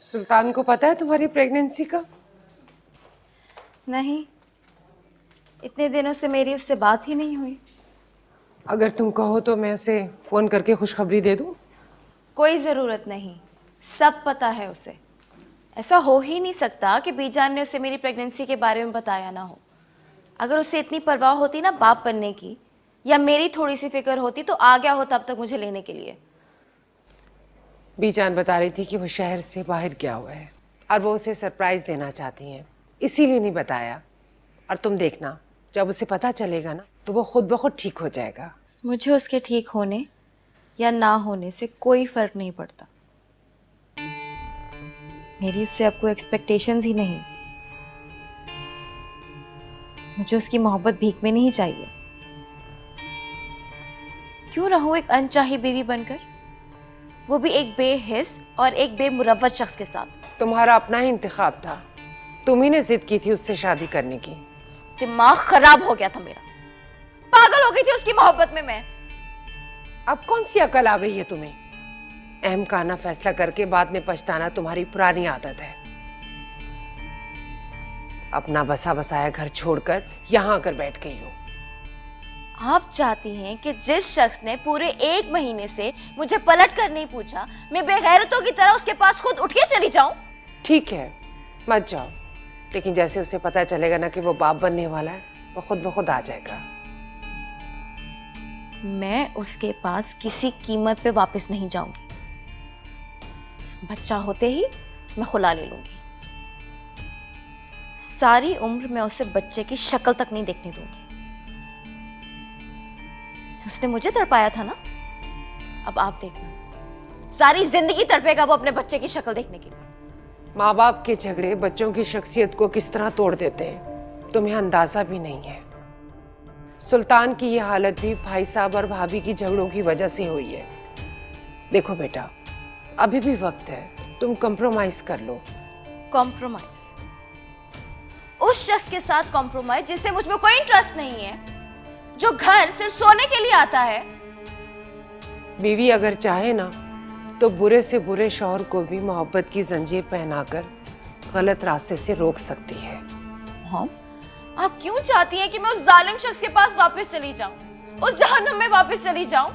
सुल्तान को पता है तुम्हारी प्रेगनेंसी का? नहीं, इतने दिनों से मेरी उससे बात ही नहीं हुई। अगर तुम कहो तो मैं उसे फोन करके खुशखबरी दे दूं। कोई ज़रूरत नहीं, सब पता है उसे। ऐसा हो ही नहीं सकता कि बीजान ने उसे मेरी प्रेगनेंसी के बारे में बताया ना हो। अगर उसे इतनी परवाह होती ना बाप बनने की, या मेरी थोड़ी सी फिक्र होती तो आ गया होता अब तक मुझे लेने के लिए। बीजान बता रही थी कि वो शहर से बाहर गया हुआ है और वो उसे सरप्राइज देना चाहती हैं, इसीलिए नहीं बताया। और तुम देखना, जब उसे पता चलेगा ना तो वो खुद ब खुद ठीक हो जाएगा। मुझे उसके ठीक होने या ना होने से कोई फर्क नहीं पड़ता। मेरी उससे अब कोई एक्सपेक्टेशंस ही नहीं। मुझे उसकी मोहब्बत भीख में नहीं चाहिए। क्यों रहूं एक अनचाही बीवी बनकर, वो भी एक बेहिस और एक बेमुरव्वत शख्स के साथ। तुम्हारा अपना ही इंतखाब था, तुम ही ने जिद की थी उससे शादी करने की। दिमाग खराब हो गया था मेरा, पागल हो गई थी उसकी मोहब्बत में मैं। अब कौन सी अकल आ गई है तुम्हें? अहम काना फैसला करके बाद में पछताना तुम्हारी पुरानी आदत है। अपना बसा बसाया घर छोड़कर यहाँ आकर बैठ गई हो। आप चाहती हैं कि जिस शख्स ने पूरे 1 महीने से मुझे पलट कर नहीं पूछा, मैं बेगैरतों की तरह उसके पास खुद उठ के चली जाऊं? ठीक है, मत जाओ, लेकिन जैसे उसे पता चलेगा ना कि वो बाप बनने वाला है, वो खुद ब खुद आ जाएगा। मैं उसके पास किसी कीमत पे वापस नहीं जाऊंगी। बच्चा होते ही मैं खुला ले लूंगी। सारी उम्र मैं उसे बच्चे की शक्ल तक नहीं देखने दूंगी। उसने मुझे तड़पाया था ना, अब आप देखना, सारी जिंदगी तड़पेगा वो अपने बच्चे की शक्ल देखने के लिए। माँ बाप के झगड़े बच्चों की शख्सियत को किस तरह तोड़ देते हैं तुम्हें अंदाजा भी नहीं है। सुल्तान की ये हालत भी भाई साहब और भाभी की झगड़ों की वजह से हुई है। देखो बेटा, अभी भी वक्त है, तुम कॉम्प्रोमाइज कर लो। कॉम्प्रोमाइज? उस शख्स के साथ कॉम्प्रोमाइज जिससे मुझ में कोई इंटरेस्ट नहीं है, जो घर सिर्फ सोने के लिए आता है। बीवी अगर चाहे ना तो बुरे से बुरे शौहर को भी मोहब्बत की जंजीर पहनाकर गलत रास्ते से रोक सकती है। हाँ, आप क्यों चाहती हैं कि मैं उस जालिम शख्स के पास वापस चली जाऊं, उस जहन्नुम में वापस चली जाऊं?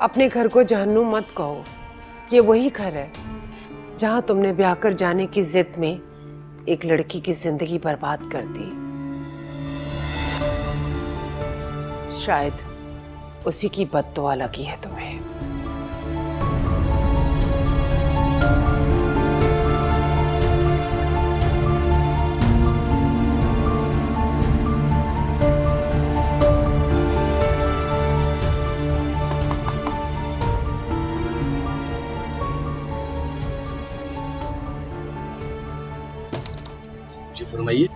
अपने घर को जहन्नुम मत कहो, ये वही घर है जहां तुमने ब्याह कर जाने की जिद में एक लड़की की जिंदगी बर्बाद कर दी। शायद उसी की बद्दुआ लगी है तुम्हें। जी फरमाइए।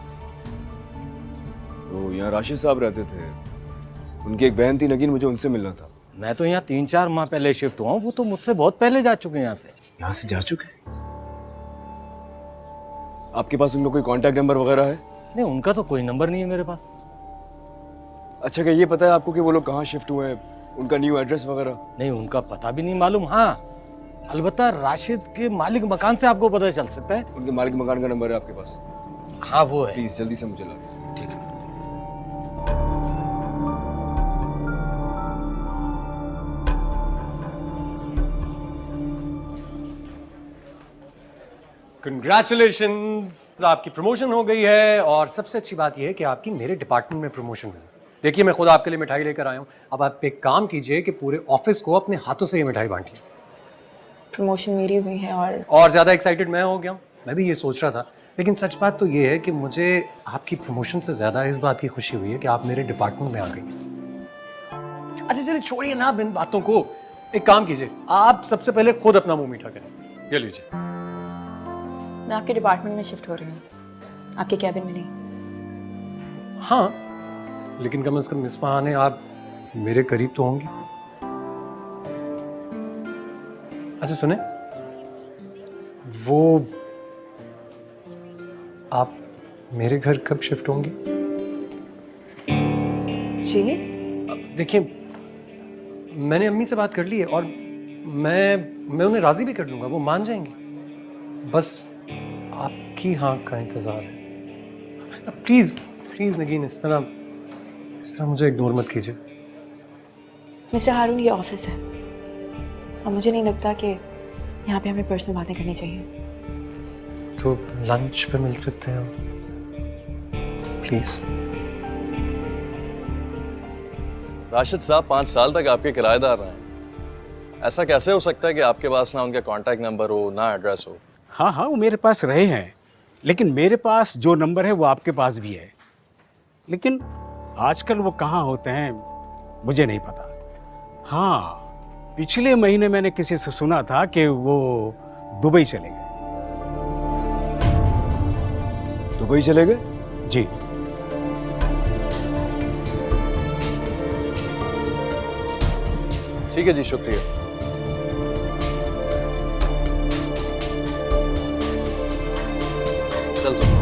तो यहाँ राशिद साहब रहते थे, उनकी एक बहन थी नगीन, मुझे उनसे मिलना था। मैं तो यहाँ 3-4 माह पहले शिफ्ट हुआ हूँ, वो तो मुझसे बहुत पहले जा चुके हैं यहाँ से। यहाँ से जा चुके हैं? आपके पास उनका कोई कांटेक्ट नंबर वगैरह है? नहीं, उनका तो कोई नंबर नहीं है मेरे पास। अच्छा, क्या ये पता है आपको कि वो लोग कहाँ शिफ्ट हुए हैं, उनका न्यू एड्रेस वगैरह? नहीं, उनका पता भी नहीं मालूम। हाँ, अलबत्ता राशिद के मालिक मकान से आपको पता चल सकता है। उनके मालिक मकान का नंबर है आपके पास? हाँ, वो है। प्लीज जल्दी से मुझे ला दीजिए। ठीक है। कंग्रेचुलेशंस, आपकी प्रमोशन हो गई है और सबसे अच्छी बात यह है कि आपकी मेरे डिपार्टमेंट में प्रमोशन हुई। देखिए, मैं खुद आपके लिए मिठाई लेकर आया हूँ। अब आप एक काम कीजिए कि पूरे ऑफिस को अपने हाथों से ये मिठाई बांटिए। प्रमोशन मेरी हुई है और ज़्यादा एक्साइटेड मैं हो गया हूँ। मैं भी ये सोच रहा था, लेकिन सच बात तो ये है कि मुझे आपकी प्रमोशन से ज़्यादा इस बात की खुशी हुई है कि आप मेरे डिपार्टमेंट में आ गई। अच्छा चलिए, छोड़िए ना इन बातों को। एक काम कीजिए, आप सबसे पहले खुद अपना मुंह मीठा करें। ये लीजिए। मैं आपके डिपार्टमेंट में शिफ्ट हो रही हूँ, आपके कैबिन में नहीं। हाँ, लेकिन कम से कम इस बहाने आप मेरे करीब तो होंगी। अच्छा सुने, वो आप मेरे घर कब शिफ्ट होंगी? जी? देखिए, मैंने अम्मी से बात कर ली है और मैं उन्हें राजी भी कर लूंगा, वो मान जाएंगे। बस आपकी हाँ का इंतज़ार है। प्लीज़ प्लीज़ नगीन, इस तरह मुझे इग्नोर मत कीजिए। मिस्टर हारून, ये ऑफिस है और मुझे नहीं लगता कि यहाँ पे हमें पर्सनल बातें करनी चाहिए। तो लंच पे मिल सकते हैं हम, प्लीज़। राशिद साहब 5 साल तक आपके किराएदार रहे हैं। ऐसा कैसे हो सकता है कि आपके पास ना उनका कांटेक्ट नंबर हो, ना एड्रेस हो? हाँ हाँ, वो मेरे पास रहे हैं, लेकिन मेरे पास जो नंबर है वो आपके पास भी है। लेकिन आजकल वो कहाँ होते हैं मुझे नहीं पता। हाँ, पिछले महीने मैंने किसी से सुना था कि वो दुबई चले गए। दुबई चले गए? जी। ठीक है जी, शुक्रिया। चल चल।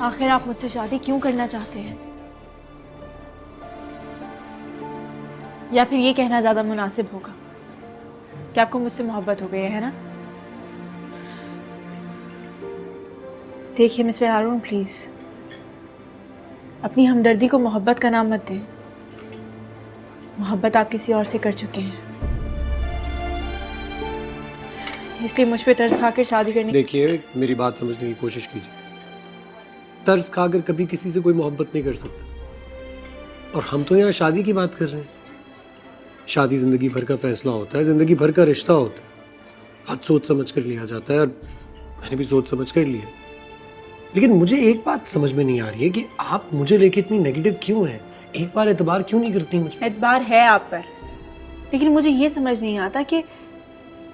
आखिर आप मुझसे शादी क्यों करना चाहते हैं? या फिर ये कहना ज़्यादा मुनासिब होगा कि आपको मुझसे मोहब्बत हो गई है ना? देखिए मिस्टर हारून, प्लीज़ अपनी हमदर्दी को मोहब्बत का नाम मत दें। मोहब्बत आप किसी और से कर चुके हैं, इसलिए मुझ पे तर्स खाकर शादी करने। देखिए, मेरी बात समझने की कोशिश कीजिए। तर्स खाकर कभी किसी से कोई मोहब्बत नहीं कर सकता। और हम तो यहाँ शादी की बात कर रहे हैं। शादी जिंदगी भर का फैसला होता है, जिंदगी भर का रिश्ता होता है। बहुत सोच समझ कर लिया जाता है, और मैंने भी सोच समझ कर लिया। लेकिन मुझे एक बात समझ में नहीं आ रही है कि आप मुझे लेके इतनी नेगेटिव क्यों हैं? एक बार एतबार क्यों नहीं करती मुझे? एतबार है आप पर, लेकिन मुझे ये समझ नहीं आता कि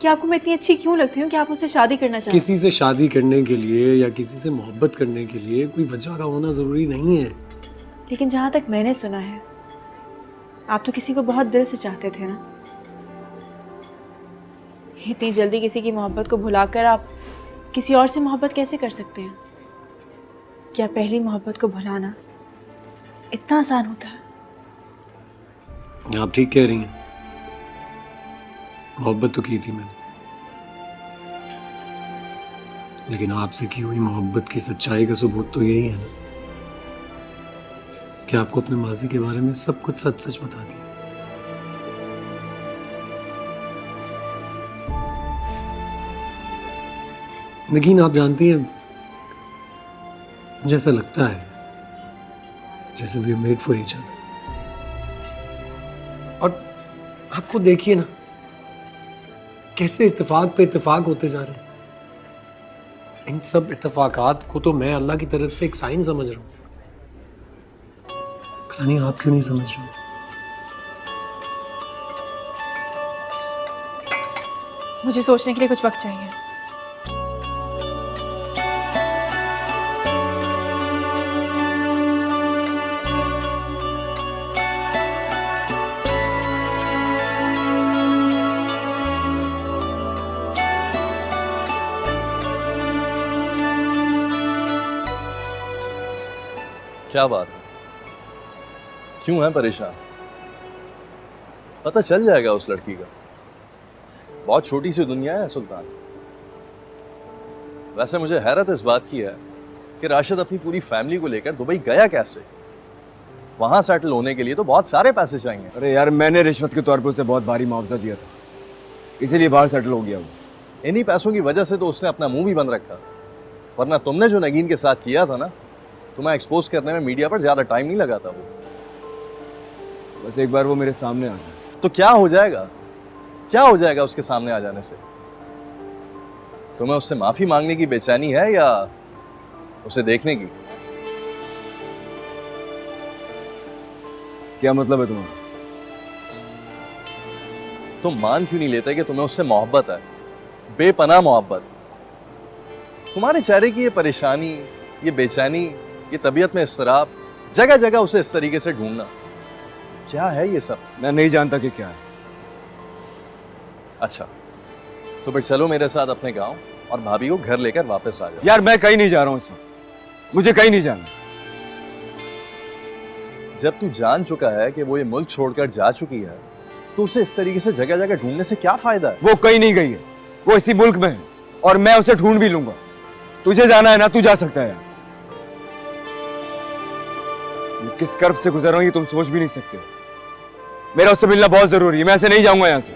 आपको मैं इतनी अच्छी क्यों लगती हूँ कि आप मुझसे शादी करना चाहते हैं। किसी से शादी करने के लिए या किसी से मोहब्बत करने के लिए कोई वजह का होना ज़रूरी नहीं है। लेकिन जहाँ तक मैंने सुना है, आप तो किसी को बहुत दिल से चाहते थे ना? इतनी जल्दी किसी की मोहब्बत को भुलाकर आप किसी और से मोहब्बत कैसे कर सकते हैं? क्या पहली मोहब्बत को भुलाना इतना आसान होता है? आप ठीक कह रही हैं। मोहब्बत तो की थी मैंने, लेकिन आपसे की हुई मोहब्बत की सच्चाई का सबूत तो यही है ना कि आपको अपने माजी के बारे में सब कुछ सच सच बता दिया। नगीन, आप जानती हैं, मुझे ऐसा लगता है जैसे we made for each other. और आपको देखिए ना, कैसे इत्तेफाक पे इत्तेफाक होते जा रहे हैं। इन सब इत्तेफाकात को तो मैं अल्लाह की तरफ से एक साइन समझ रहा हूँ। पता नहीं आप क्यों नहीं समझ रहे हो। मुझे सोचने के लिए कुछ वक्त चाहिए। क्या बात है? क्यों है परेशान? पता चल जाएगा उस लड़की का। बहुत छोटी सी दुनिया है सुल्तान। वैसे मुझे हैरत इस बात की है कि राशिद अपनी पूरी फैमिली को लेकर दुबई गया कैसे? वहां सेटल होने के लिए तो बहुत सारे पैसे चाहिए। अरे यार, मैंने रिश्वत के तौर पर उसे बहुत भारी मुआवजा दिया था, इसीलिए बाहर सेटल हो गया वो। इन्हीं पैसों की वजह से तो उसने अपना मुंह भी बंद रखा, वरना तुमने जो नगीन के साथ किया था ना, तुम्हें एक्सपोज करने में मीडिया पर ज्यादा टाइम नहीं लगाता वो। बस एक बार वो मेरे सामने आ जाए। तो क्या हो जाएगा? क्या हो जाएगा उसके सामने आ जाने से? तुम्हें उससे माफी मांगने की बेचैनी है या उसे देखने की? क्या मतलब है तुम्हारा? तुम मान क्यों नहीं लेते कि तुम्हें उससे मोहब्बत है, बेपनाह मोहब्बत? तुम्हारे चेहरे की ये परेशानी, ये बेचैनी, ये तबीयत में इस्तराब, जगह जगह उसे इस तरीके से ढूंढना, क्या है ये सब? मैं नहीं जानता कि क्या है। अच्छा, तो फिर चलो मेरे साथ अपने गांव और भाभी को घर लेकर वापस आ जाओ। यार मैं कहीं नहीं जा रहा हूँ इस वक्त, मुझे कहीं नहीं जाना। जब तू जान चुका है कि वो ये मुल्क छोड़कर जा चुकी है, तो उसे इस तरीके से जगह जगह ढूंढने से क्या फायदा है? वो कहीं नहीं गई है, वो इसी मुल्क में है और मैं उसे ढूंढ भी लूंगा। तुझे जाना है ना, तू जा सकता है यार। मैं किस कर्ब से गुजर रहा हूं ये तुम सोच भी नहीं सकते हो। मेरा उससे मिलना बहुत जरूरी है, मैं ऐसे नहीं जाऊंगा यहां से।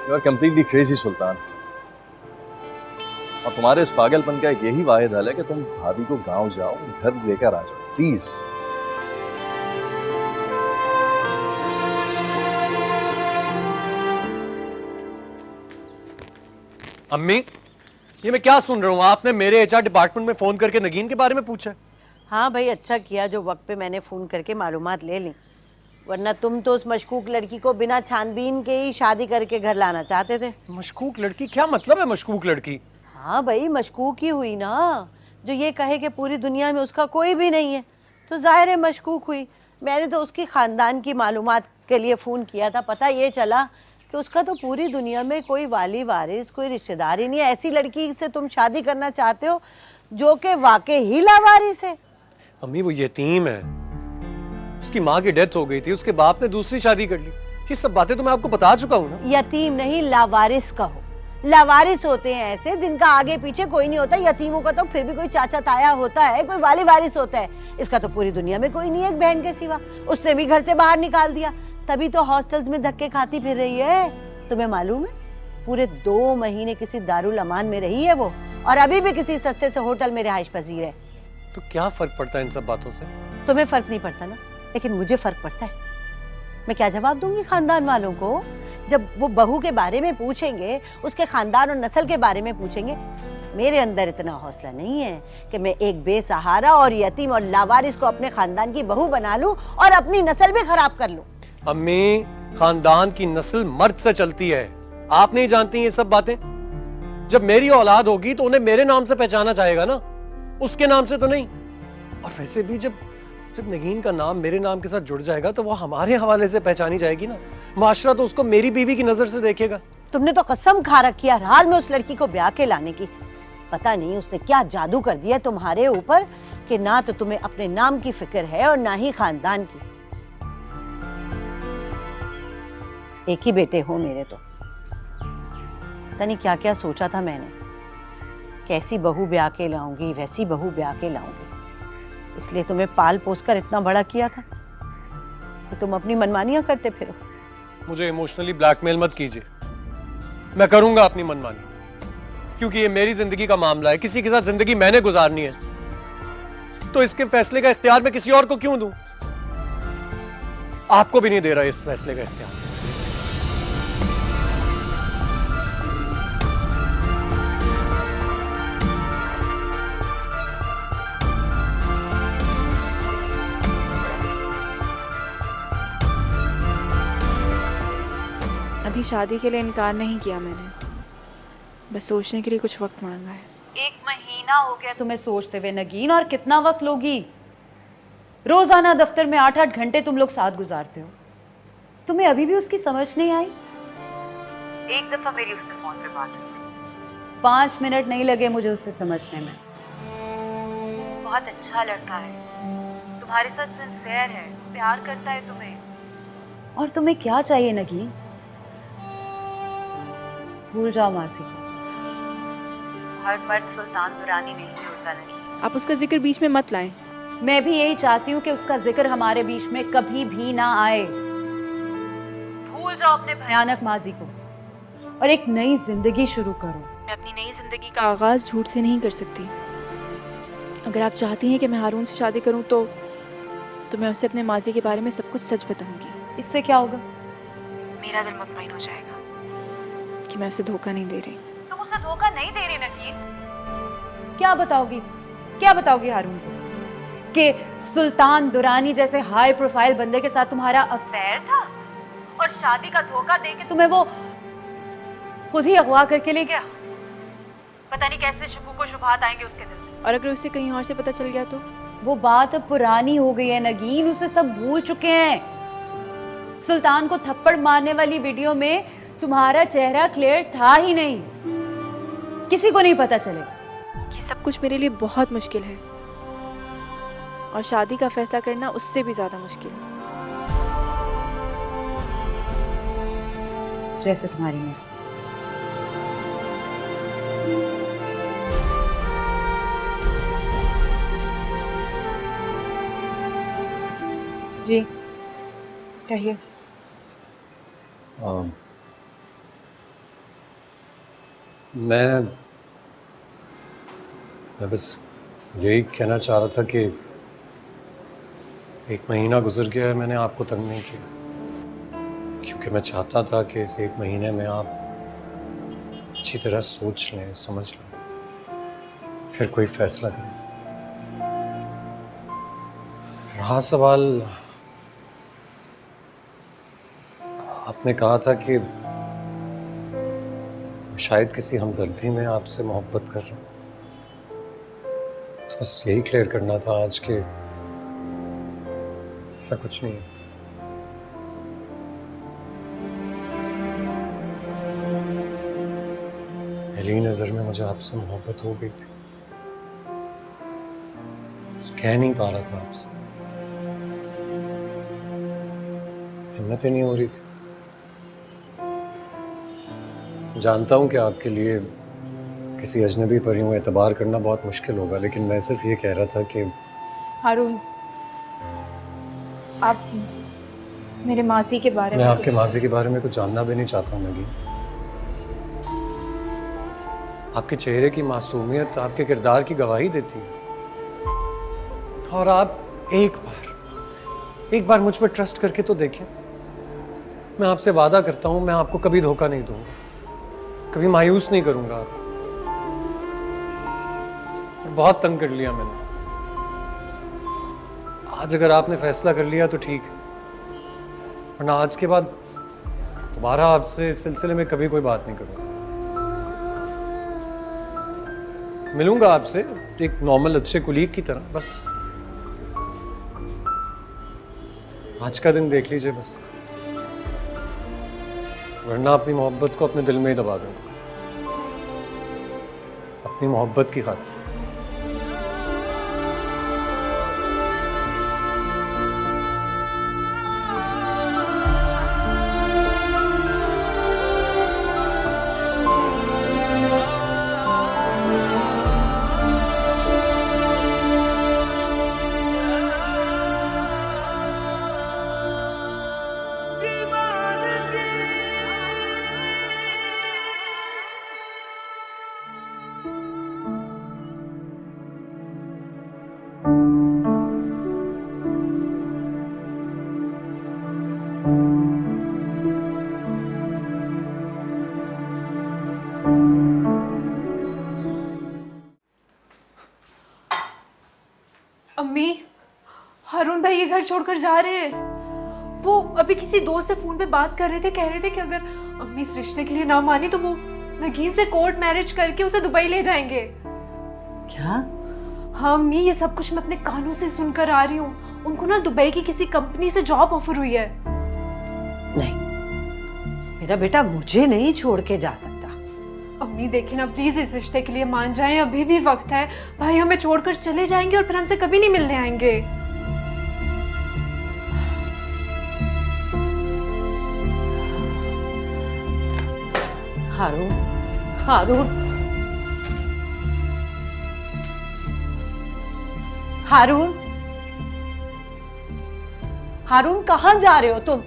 यू आर कंप्लीटली क्रेजी सुल्तान, और तुम्हारे इस पागलपन का एक यही वाहिद हल है कि तुम भाभी को गांव जाओ, घर लेकर आ जाओ प्लीज। अम्मी, ये मैं क्या सुन रहा हूँ? आपने मेरे एचआर डिपार्टमेंट में फोन करके नगीन के बारे में पूछा है? हाँ भाई, अच्छा किया जो वक्त पे मैंने फ़ोन करके मालूमात ले ली, वरना तुम तो उस मशकूक लड़की को बिना छानबीन के ही शादी करके घर लाना चाहते थे। मशकूक लड़की? क्या मतलब है मशकूक लड़की? हाँ भाई, मशकूक ही हुई ना। जो ये कहे कि पूरी दुनिया में उसका कोई भी नहीं है, तो जाहिर है मशकूक हुई। मैंने तो उसकी ख़ानदान की मालूमात के लिए फ़ोन किया था। पता ये चला कि उसका तो पूरी दुनिया में कोई वाली वारिस, कोई रिश्तेदार ही नहीं है। ऐसी लड़की से तुम शादी करना चाहते हो जो कि वाकई ही लावारिस है। अम्मी, वो यतीम है, उसकी माँ की डेथ हो गई थी, उसके बाप ने दूसरी शादी कर ली। ये सब बातें तो मैं आपको बता चुका हूँ ना। यतीम नहीं, लावारिस कहो। लावारिस होते हैं ऐसे जिनका आगे पीछे कोई नहीं होता। यतीमों का तो फिर भी कोई चाचा ताया होता है, कोई वाली वारिस होता है। इसका तो पूरी दुनिया में कोई नहीं है, एक बहन के सिवा। उसने भी घर से बाहर निकाल दिया, तभी तो हॉस्टल्स में धक्के खाती फिर रही है। तुम्हें मालूम है, पूरे 2 महीने किसी दारुल अमान में रही है वो, और अभी भी किसी सस्ते से होटल में रिहाइश पजीर है। तो क्या फर्क पड़ता है इन सब बातों से? तुम्हें फर्क नहीं पड़ता ना, लेकिन मुझे फर्क पड़ता है। मैं क्या जवाब दूंगी खानदान वालों को जब वो बहू के बारे में पूछेंगे, उसके खानदान और नस्ल के बारे में पूछेंगे? मेरे अंदर इतना हौसला नहीं है कि मैं एक बेसहारा और यतीम और लावारिस को अपने खानदान की बहू बना लूं और अपनी नस्ल भी खराब कर लूं। अम्मी, खानदान की नस्ल मर्द से चलती है, आप नहीं जानती ये सब बातें? जब मेरी औलाद होगी तो उन्हें मेरे नाम से पहचाना चाहेगा ना, उसके नाम से तो नहीं। और वैसे भी जब नगीन का नाम मेरे नाम के साथ जुड़ जाएगा तो वो हमारे हवाले से पहचानी जाएगी ना। माशरा तो उसको मेरी बीवी की नजर से देखेगा। तुमने तो कसम खा रखी है हाल में उस लड़की को ब्याह के लाने की। पता नहीं उसने क्या जादू कर दिया तुम्हारे ऊपर कि ना तो तुम्हें अपने नाम की फिक्र है और ना ही खानदान की। एक ही बेटे हो मेरे, तो पता नहीं क्या क्या सोचा था मैंने, कैसी बहू ब्याह के लाऊंगी, वैसी बहू ब्याह के लाऊंगी। इसलिए तुम्हें पाल पोस कर इतना बड़ा किया था कि तुम अपनी मनमानियां करते फिरो। मुझे इमोशनली ब्लैकमेल मत कीजिए, मैं करूंगा अपनी मनमानी, क्योंकि ये मेरी जिंदगी का मामला है। किसी के साथ जिंदगी मैंने गुजारनी है, तो इसके फैसले का इख्तियार मैं किसी और को क्यों दूं? आपको भी नहीं दे रहा इस फैसले का इख्तियार। अभी शादी के लिए इनकार नहीं किया मैंने, बस सोचने के लिए कुछ वक्त मांगा है। 1 महीना हो गया तुम्हें सोचते हुए नगीन, और कितना वक्त लोगी? रोजाना दफ्तर में 8-8 घंटे तुम लोग साथ गुजारते हो, तुम्हें अभी भी उसकी समझ नहीं आई? एक दफा मेरी उससे फोन पे बात हुई थी, 5 मिनट नहीं लगे मुझे उससे समझने में। बहुत अच्छा लड़का है, तुम्हारे साथ सिंसियर है, प्यार करता है तुम्हें। और तुम्हें क्या चाहिए नगीन? भूल जाओ मासी को। हर मर्द सुल्तान दुरानी नहीं होता नगीन। आप उसका जिक्र बीच में मत लाएं। मैं भी यही चाहती हूँ कि उसका जिक्र हमारे बीच में कभी भी ना आए। भूल जाओ अपने भयानक माजी को और एक नई जिंदगी शुरू करो। मैं अपनी नई जिंदगी का आगाज झूठ से नहीं कर सकती। अगर आप चाहती हैं कि मैं हारून से शादी करूं तो मैं उसे अपने माजी के बारे में सब कुछ सच बताऊंगी। इससे क्या होगा? मेरा दिल मुतमईन हो जाएगा कि मैं उसे धोखा नहीं दे रही। तुम उसे धोखा नहीं दे रही नगीन। क्या बताओगी हारून को कि सुल्तान दुरानी जैसे हाई प्रोफाइल बंदे के साथ तुम्हारा अफेयर था और शादी का धोखा देके तुम्हें वो खुद ही अगवा करके ले गया? पता नहीं कैसे शुकूक शुबहात आएंगे उसके दिल में। और अगर उसे कहीं और से पता चल गया तो? वो बात अब पुरानी हो गई है नगीन, उसे सब भूल चुके हैं। सुल्तान को थप्पड़ मारने वाली वीडियो में तुम्हारा चेहरा क्लियर था ही नहीं। किसी को नहीं पता चलेगा। ये सब कुछ मेरे लिए बहुत मुश्किल है और शादी का फैसला करना उससे भी ज़्यादा मुश्किल। जैसे तुम्हारी मर्जी। जी कहिए। मैं बस यही कहना चाह रहा था कि 1 महीना गुजर गया है, मैंने आपको तंग नहीं किया, क्योंकि मैं चाहता था कि इस 1 महीने में आप अच्छी तरह सोच लें, समझ लें, फिर कोई फैसला करें। रहा सवाल, आपने कहा था कि शायद किसी हमदर्दी में आपसे मोहब्बत कर रहा हूँ, तो बस यही क्लियर करना था आज के ऐसा कुछ नहीं है। पहली नजर में मुझे आपसे मोहब्बत हो गई थी, कह नहीं पा रहा था आपसे, हिम्मत ही नहीं हो रही थी। जानता हूँ कि आपके लिए किसी अजनबी पर यूँ एतबार करना बहुत मुश्किल होगा, लेकिन मैं सिर्फ ये कह रहा था कि हारून, आप मेरे मासी के बारे मैं में आपके माजी के बारे में कुछ जानना भी नहीं चाहता हूँ नगी। आपके चेहरे की मासूमियत आपके किरदार की गवाही देती है, और आप एक बार मुझ पर ट्रस्ट करके तो देखें। मैं आपसे वादा करता हूँ, मैं आपको कभी धोखा नहीं दूंगा, कभी मायूस नहीं करूंगा आपको। बहुत तंग कर लिया मैंने, आज अगर आपने फैसला कर लिया तो ठीक है, वरना आज के बाद दोबारा आपसे इस सिलसिले में कभी कोई बात नहीं करूंगा। मिलूंगा आपसे एक नॉर्मल अच्छे कुलीग की तरह, बस आज का दिन देख लीजिए बस, वरना अपनी मोहब्बत को अपने दिल में ही दबा दूंगा, अपनी मोहब्बत की खातिर। अम्मी, हारून भाई ये घर छोड़कर जा रहे हैं। वो अभी किसी दोस्त से फोन पे बात कर रहे थे, कह रहे थे कि अगर अम्मी इस रिश्ते के लिए ना मानी तो वो नगीन से कोर्ट मैरिज करके उसे दुबई ले जाएंगे। क्या? हाँ अम्मी, ये सब कुछ मैं अपने कानों से सुनकर आ रही हूँ। उनको ना दुबई की किसी कंपनी से जॉब ऑफर हुई है। नहीं, मेरा बेटा मुझे नहीं छोड़ के जा सकता। अम्मी देखिए ना, प्लीज इस रिश्ते के लिए मान जाएं, अभी भी वक्त है। भाई हमें छोड़कर चले जाएंगे और फिर हमसे कभी नहीं मिलने आएंगे। हारून, हारून, हारून, हारून, कहाँ जा रहे हो तुम?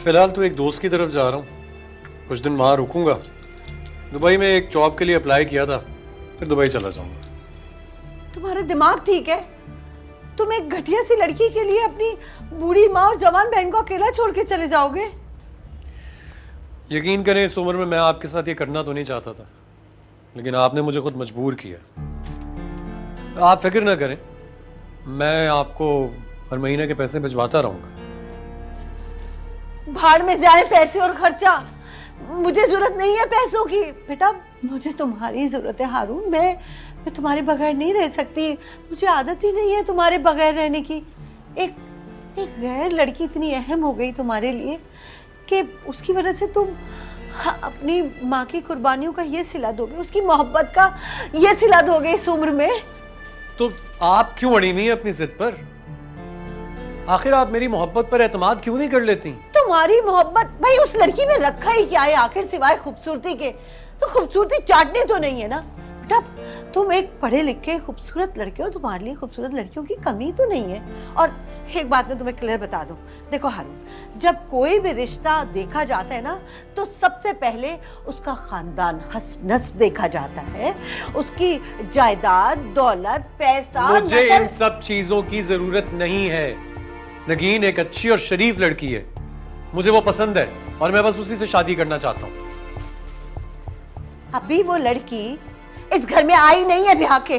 फिलहाल तो एक दोस्त की तरफ जा रहा हूँ, कुछ दिन वहाँ रुकूंगा। दुबई में एक जॉब के लिए अप्लाई किया था, फिर दुबई चला जाऊंगा। तुम्हारा दिमाग ठीक है? तुम एक घटिया सी लड़की के लिए अपनी बूढ़ी माँ और जवान बहन को अकेला छोड़ के चले जाओगे? यकीन करें, इस उम्र में मैं आपके साथ ये करना तो नहीं चाहता था, लेकिन आपने मुझे खुद मजबूर किया। आप फिक्र ना करें, मैं आपको हर महीने के पैसे भिजवाता रहूंगा। भाड़ में जाए पैसे और खर्चा, मुझे जरूरत नहीं है पैसों की। बेटा मुझे तुम्हारी जरूरत है हारून, मैं तुम्हारे बगैर नहीं रह सकती, मुझे आदत ही नहीं है तुम्हारे बगैर रहने की। एक गैर लड़की इतनी अहम हो गई तुम्हारे लिए कि उसकी वजह से तुम हाँ, अपनी माँ की कुर्बानियों का ये सिला दोगे, उसकी मोहब्बत का ये सिला दोगे इस उम्र में? तो आप क्यों अड़ी हुई हैं अपनी जिद पर? आखिर आप मेरी मोहब्बत पर एतमाद क्यों नहीं कर लेती? तुम्हारी मोहब्बत भाई उस लड़की में रखा ही क्या है आखिर सिवाय खूबसूरती के? तो खूबसूरती चाटनी तो नहीं है ना बेटा। तुम एक पढ़े लिखे खूबसूरत लड़के हो, तुम्हारे लिए खूबसूरत लड़कियों की कमी तो नहीं है। और एक बात मैं तुम्हें क्लियर बता दूं, देखो हारून, जब कोई भी रिश्ता देखा जाता है ना तो सबसे पहले उसका खानदान हस्ब नस्ब देखा जाता है, उसकी जायदाद, दौलत, पैसा, मुझे नस्ल। इन सब चीजों की जरूरत नहीं है। नगीन एक अच्छी और शरीफ लड़की है, मुझे वो पसंद है और मैं बस उसी से शादी करना चाहता हूँ। अभी वो लड़की इस घर में आई नहीं है ब्याह के,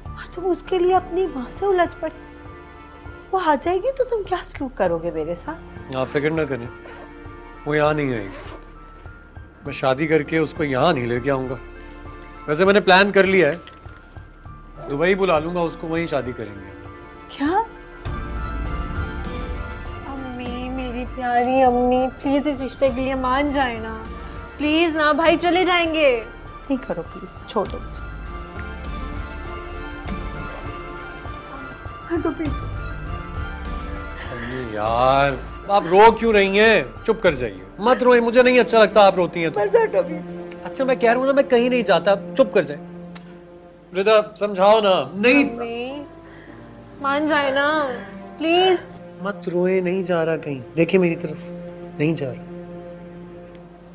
और तुम उसके लिए अपनी माँ से उलझ पड़े। वो आ जाएगी तो तुम क्या सलूक करोगे मेरे साथ? आप फिक्र ना करें, वो यहाँ नहीं आएगी। मैं शादी करके उसको यहाँ नहीं लेके आऊंगा। वैसे मैंने प्लान कर लिया है, दुबई बुला लूंगा उसको, वहीं शादी करेंगे। क्या? अम्मी, मेरी प्यारी अम्मी, प्लीज इस रिश्ते के लिए मान जाए ना, प्लीज ना भाई, चले जाएंगे। नहीं करो प्लीज, छोड़ दो मुझे। यार आप रो क्यों रही हैं? चुप कर जाइए, मत रोए, मुझे नहीं अच्छा लगता आप रोती हैं तो। अच्छा मैं कह रहा हूँ ना, मैं कहीं नहीं जाता, चुप कर जाए। रिदा समझाओ ना। नहीं अम्मी, मान जाए ना प्लीज। मत रोए, नहीं जा रहा कहीं, देखिए मेरी तरफ, नहीं जा रहा।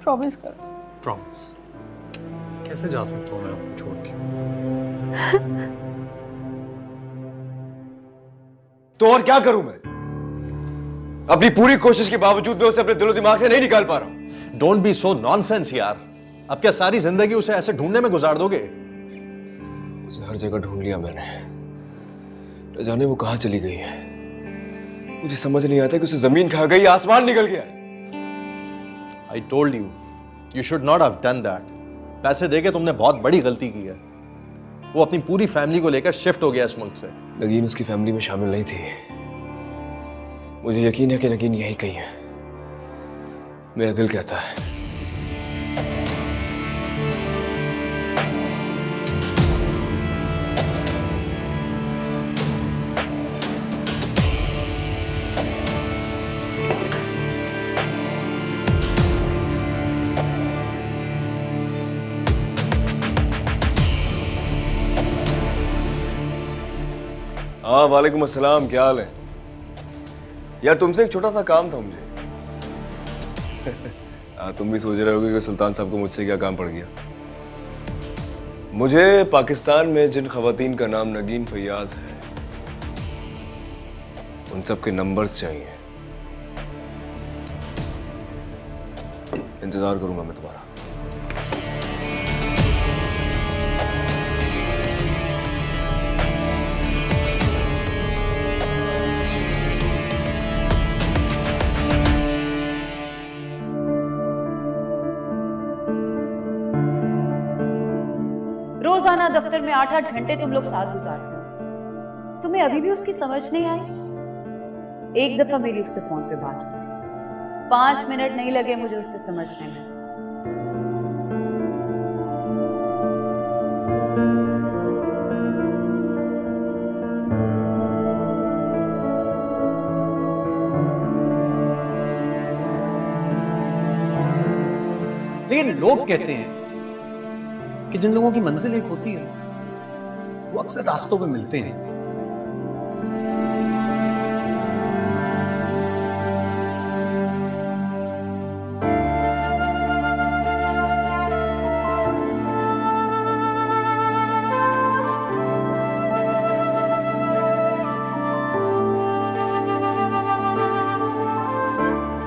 प्रॉमिस करो। प्रॉमिस। कैसे जा सकता हूँ मैं आपको छोड़ के? तो और क्या करूं मैं? अपनी पूरी कोशिश के बावजूद मैं उसे अपने दिलो दिमाग से नहीं निकाल पा रहा हूं। डोंट बी सो नॉनसेंस यार। अब क्या सारी जिंदगी उसे ऐसे ढूंढने में गुजार दोगे? उसे हर जगह ढूंढ लिया मैंने, न जाने वो कहां चली गई है। मुझे समझ नहीं आता कि उसे जमीन खा गई, आसमान निकल गया है। I told you, you should not have done that. पैसे देके तुमने बहुत बड़ी गलती की है। वो अपनी पूरी फैमिली को लेकर शिफ्ट हो गया इस मुल्क से। नगीन उसकी फैमिली में शामिल नहीं थी। मुझे यकीन है कि नगीन यही कहीं है। मेरा दिल कहता है। हाँ वालेकुम अस्सलाम, क्या हाल है यार? तुमसे एक छोटा सा काम था मुझे। तुम भी सोच रहे होगे कि सुल्तान साहब को मुझसे क्या काम पड़ गया। मुझे पाकिस्तान में जिन खवातीन का नाम नगीन फैयाज है उन सब के नंबर्स चाहिए। इंतजार करूंगा मैं तुम्हारा। रोजाना दफ्तर में 8-8 घंटे तुम लोग साथ गुजारते हो, तुम्हें अभी भी उसकी समझ नहीं आई? एक दफा मेरी उससे फोन पे बात हुई थी, 5 मिनट नहीं लगे मुझे उससे समझने में। लेकिन लोग कहते हैं कि जिन लोगों की मंजिल एक होती है वो अक्सर रास्तों पे मिलते हैं।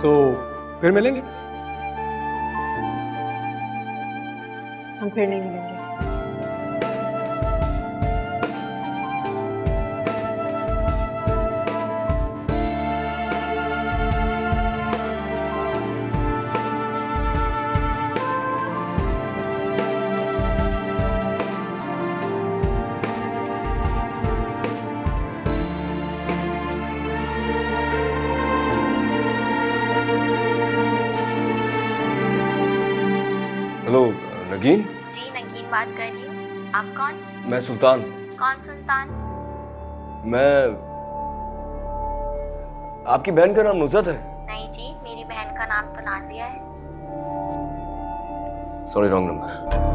तो फिर मिलेंगे? हम फिर नहीं मिलेंगे। हेलो नगीन। जी नगीन बात कर रही हूँ। आप कौन? मैं सुल्तान। कौन सुल्तान? मैं आपकी बहन का नाम नुसरत है? नहीं जी, मेरी बहन का नाम तो नाजिया है। Sorry, wrong number.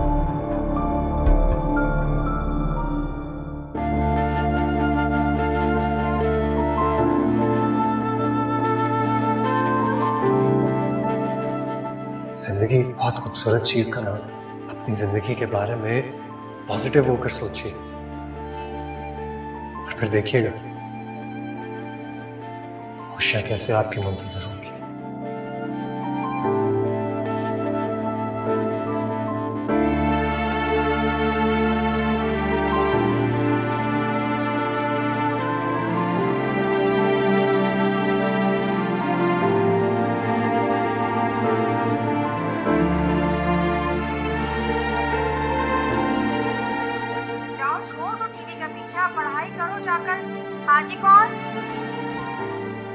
जिंदगी बहुत खूबसूरत चीज का नाम है। अपनी जिंदगी के बारे में पॉजिटिव होकर सोचिए और फिर देखिएगा खुशियां कैसे आपकी मुंतजर होंगी। छोड़ दो टीवी का पीछा, पढ़ाई करो जाकर। हाजी कौन?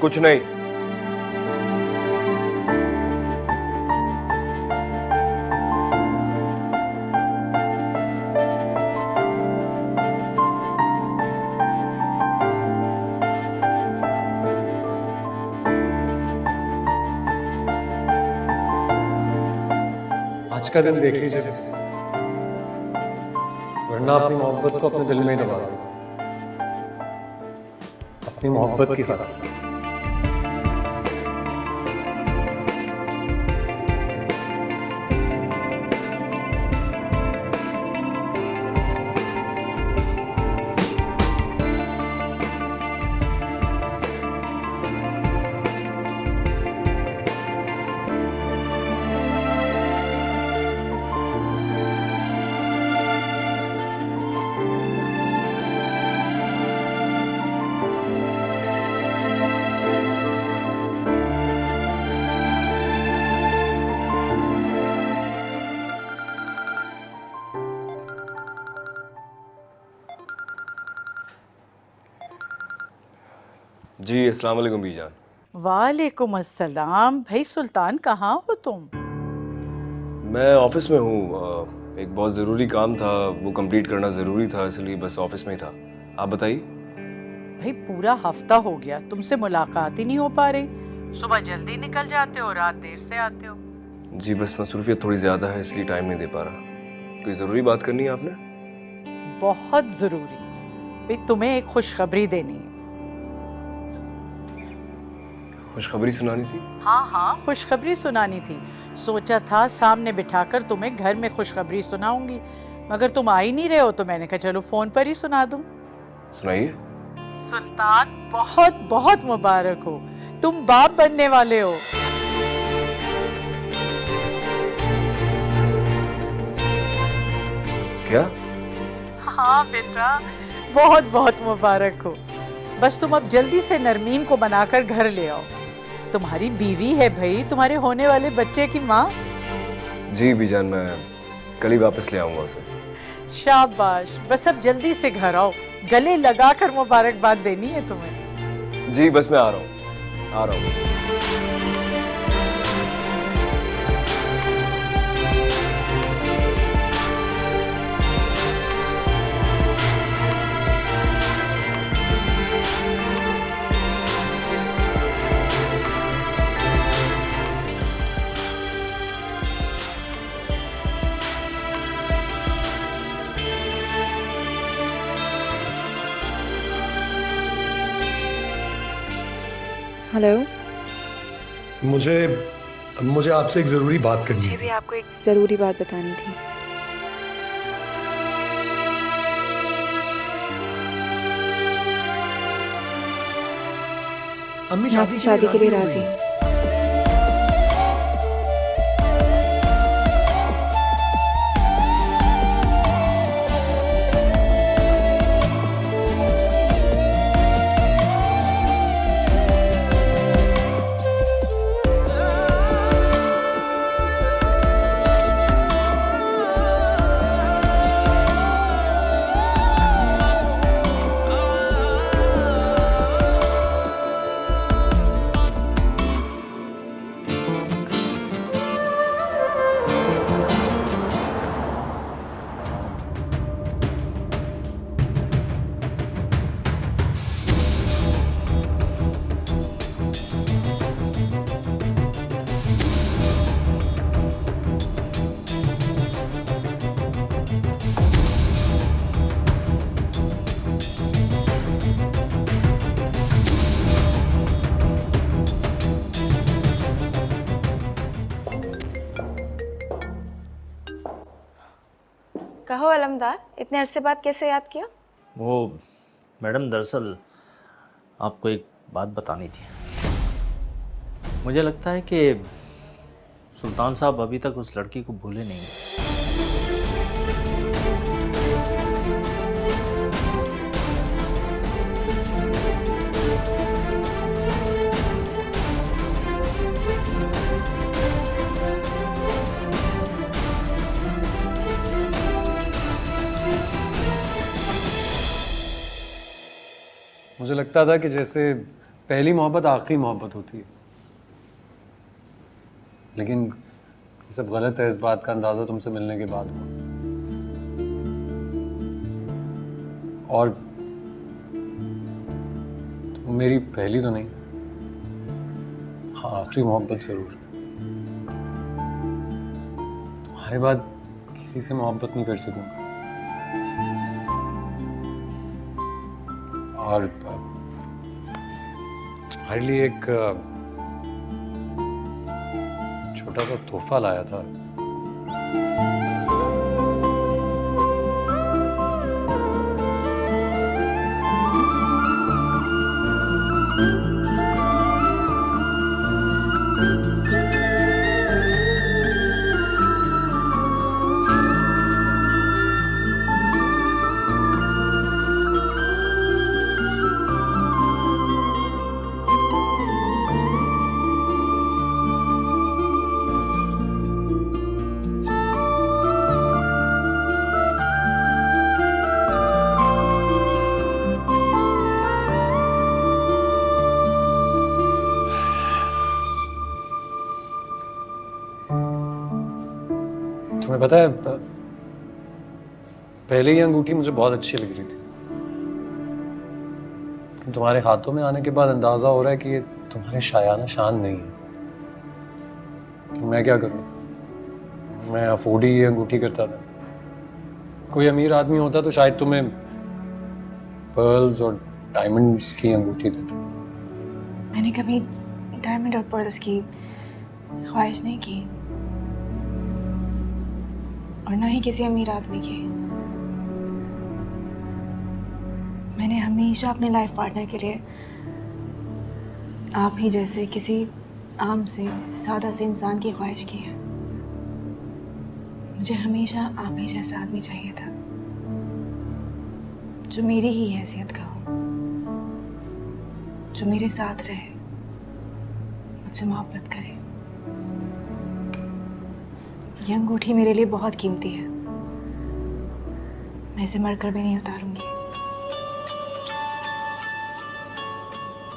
कुछ नहीं। आज का दिन देख लीजिए बस, वरना अपनी मोहब्बत को अपने दिल में ही दबा दो, अपनी मोहब्बत की खातिर। जी अस्सलाम वालेकुम बीजान। वालेकुम अस्सलाम। भाई सुल्तान, कहाँ हो तुम? मैं ऑफिस में हूँ। एक बहुत ज़रूरी काम था, वो कंप्लीट करना ज़रूरी था, इसलिए बस ऑफिस में ही था। आप बताइए। भाई पूरा हफ्ता हो गया, तुमसे मुलाकात ही नहीं हो पा रही। सुबह जल्दी निकल जाते हो, रात देर से आते हो। जी बस मसरूफियत थोड़ी ज़्यादा है, इसलिए टाइम नहीं दे पा रहा। कोई ज़रूरी बात करनी है आपने? बहुत ज़रूरी। भाई तुम्हें एक खुशखबरी देनी है। खुशखबरी सुनानी थी? हाँ, खुशखबरी सुनानी थी। सोचा था सामने बिठाकर तुम्हें घर में खुशखबरी सुनाऊंगी, मगर तुम आ ही नहीं रहे हो, तो मैंने कहा चलो फोन पर ही सुना दूं। सुनाइए। सुल्तान, बहुत बहुत मुबारक हो, तुम बाप बनने वाले हो। क्या? हाँ बेटा, बहुत बहुत मुबारक हो। बस तुम अब जल्दी से नरमीन को बनाकर घर ले आओ। तुम्हारी बीवी है भाई, तुम्हारे होने वाले बच्चे की माँ। जी बीजान, मैं कल ही वापस ले आऊँगा उसे। शाबाश, बस अब जल्दी से घर आओ, गले लगाकर मुबारकबाद देनी है तुम्हें। जी बस मैं आ रहा हूँ। हेलो। मुझे आपसे एक जरूरी बात करनी मुझे भी आपको एक ज़रूरी बात बतानी थी। मैं आपसे शादी के लिए राजी हूँ। कहो अलमदार, इतने अरसे बाद कैसे याद किया? वो मैडम, दरअसल आपको एक बात बतानी थी। मुझे लगता है कि सुल्तान साहब अभी तक उस लड़की को भूले नहीं हैं। मुझे लगता था कि जैसे पहली मोहब्बत आखिरी मोहब्बत होती है, लेकिन ये सब गलत है। इस बात का अंदाजा तुमसे मिलने के बाद हुआ। और तुम मेरी पहली तो नहीं, हाँ आखिरी मोहब्बत जरूर। तुम्हारे बाद किसी से मोहब्बत नहीं कर सकूंगा। और तुम्हारे लिए एक छोटा सा तोहफा लाया था। तुम्हें पता है, पहले ये अंगूठी मुझे बहुत अच्छी लग रही थी। तुम्हारे हाथों में आने के बाद अंदाजा हो रहा है कि ये तुम्हारे शायाना शान नहीं है। मैं क्या करूं? मैं अफोर्ड ही ये अंगूठी करता था। कोई अमीर आदमी होता तो शायद तुम्हें पर्ल्स और डायमंड्स की अंगूठी देता। मैंने कभी डायमंड और पर्ल्स की ख्वाहिश नहीं की, और ना ही किसी अमीर आदमी की। मैंने हमेशा अपने लाइफ पार्टनर के लिए आप ही जैसे किसी आम से सादा से इंसान की ख्वाहिश की है। मुझे हमेशा आप ही जैसा आदमी चाहिए था, जो मेरी ही हैसियत का हो, जो मेरे साथ रहे, मुझसे मोहब्बत करे। ये अंगूठी मेरे लिए बहुत कीमती है। मैं इसे मरकर भी नहीं उतारूंगी।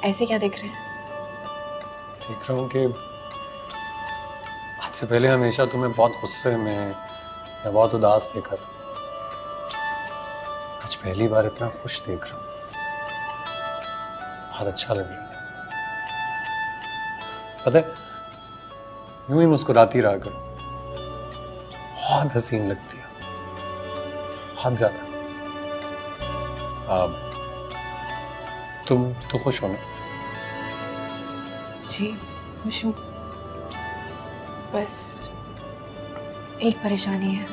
ऐसे क्या देख रहे हैं? देख रहा हूँ कि आज से पहले हमेशा तुम्हें बहुत गुस्से में या बहुत उदास देखा था। आज पहली बार इतना खुश देख रहा हूँ। बहुत अच्छा लग रहा है। पता है, यूं ही मुस्कुराती रहा करो। बहुत हसीन लगती है, बहुत ज्यादा। तुम तो खुश हो ना? जी खुश हूँ, बस एक परेशानी है।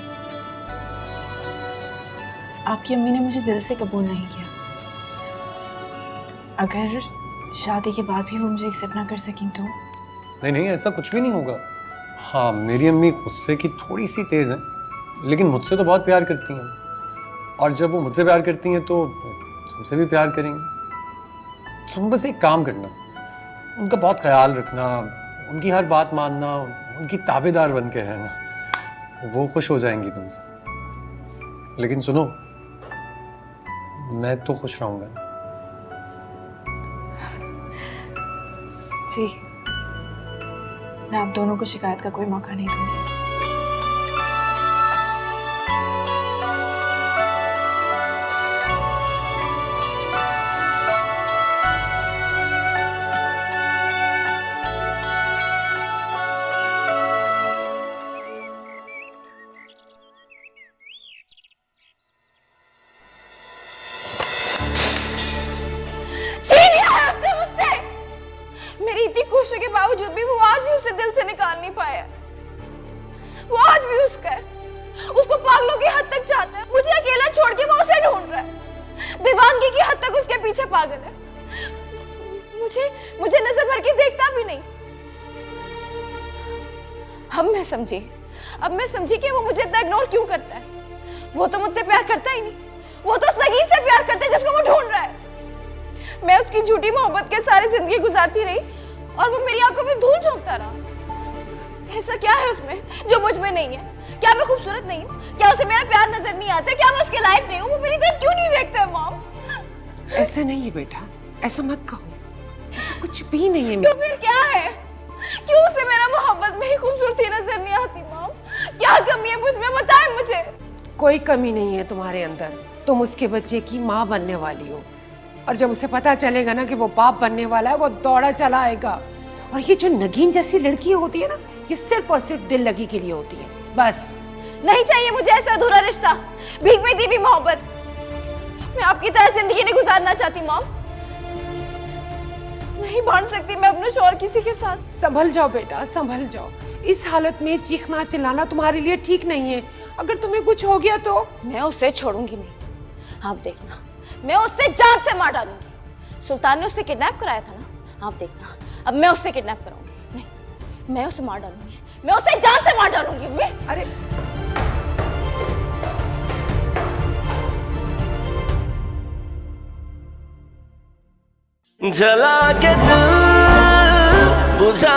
आपकी अम्मी ने मुझे दिल से कबूल नहीं किया। अगर शादी के बाद भी वो मुझे एक्सेप्ट ना कर सकें तो? नहीं नहीं, ऐसा कुछ भी नहीं होगा। हाँ, मेरी अम्मी गुस्से की थोड़ी सी तेज है, लेकिन मुझसे तो बहुत प्यार करती हैं। और जब वो मुझसे प्यार करती हैं तो तुमसे भी प्यार करेंगी। तुम बस एक काम करना, उनका बहुत ख्याल रखना, उनकी हर बात मानना, उनकी ताबेदार बन के रहना। वो खुश हो जाएंगी तुमसे। लेकिन सुनो, मैं तो खुश रहूंगा। जी, मैं आप दोनों को शिकायत का कोई मौका नहीं दूंगी। मेरी इतनी कोशिशों के बावजूद भी वो आज भी उसे दिल से निकाल नहीं पाया। वो आज भी उसका है, उसको पागलों की हद तक चाहता है। दीवानगी की हद तक उसके पीछे पागल है। मुझे नजर भर के देखता भी नहीं। अब मैं समझी कि वो मुझे इतना इग्नोर क्यों करता है। वो तो मुझसे प्यार करता ही नहीं, वो तो उस नगीन से प्यार करता है जिसको वो ढूंढ रहा है। मैं उसकी झूठी मोहब्बत के सारी जिंदगी गुजारती रही और वो मेरी आंखों में धूल झोंकता रहा। ऐसा क्या है उसमें जो मुझ में नहीं है? क्या मैं खूबसूरत नहीं हूँ? क्या उसे मेरा प्यार नजर नहीं आता? क्या मैं उसके लायक नहीं हूँ? वो मेरी तरफ क्यों नहीं देखता है मॉम? ऐसा नहीं है बेटा, ऐसा मत कहो, ऐसा कुछ भी नहीं है। तो फिर क्या है? क्यों उसे मेरा मोहब्बत, मेरी खूबसूरती नजर नहीं आती मॉम? क्या कमी है मुझ में, बताएं मुझे। कोई कमी नहीं है तुम्हारे अंदर, तुम उसके बच्चे की माँ बनने वाली हो और जब उसे पता चलेगा ना कि वो बाप बनने वाला है, वो दौड़ा चला आएगा। और ये जो नगीन जैसी लड़की होती है ना, ये सिर्फ और सिर्फ दिल लगी के लिए होती है, बस। नहीं चाहिए मुझे ऐसा अधूरा रिश्ता, भीख में दी हुई मोहब्बत। मैं आपकी तरह जिंदगी नहीं गुजारना चाहती मॉम। नहीं बांध सकती मैं अपने शौहर किसी के साथ। संभल जाओ बेटा, संभल जाओ। इस हालत में चीखना चिल्लाना तुम्हारे लिए ठीक नहीं है। अगर तुम्हें कुछ हो गया तो मैं उसे छोड़ूंगी नहीं। आप देखना, मैं उससे जान से मार डालूंगी। सुल्तान ने उसे किडनैप कराया था ना, आप देखना अब मैं उससे किडनैप कराऊंगी। नहीं, मैं उसे मार डालूंगी, मैं उसे जान से मार डालूंगी। मैं अरे जला के दिल बुझा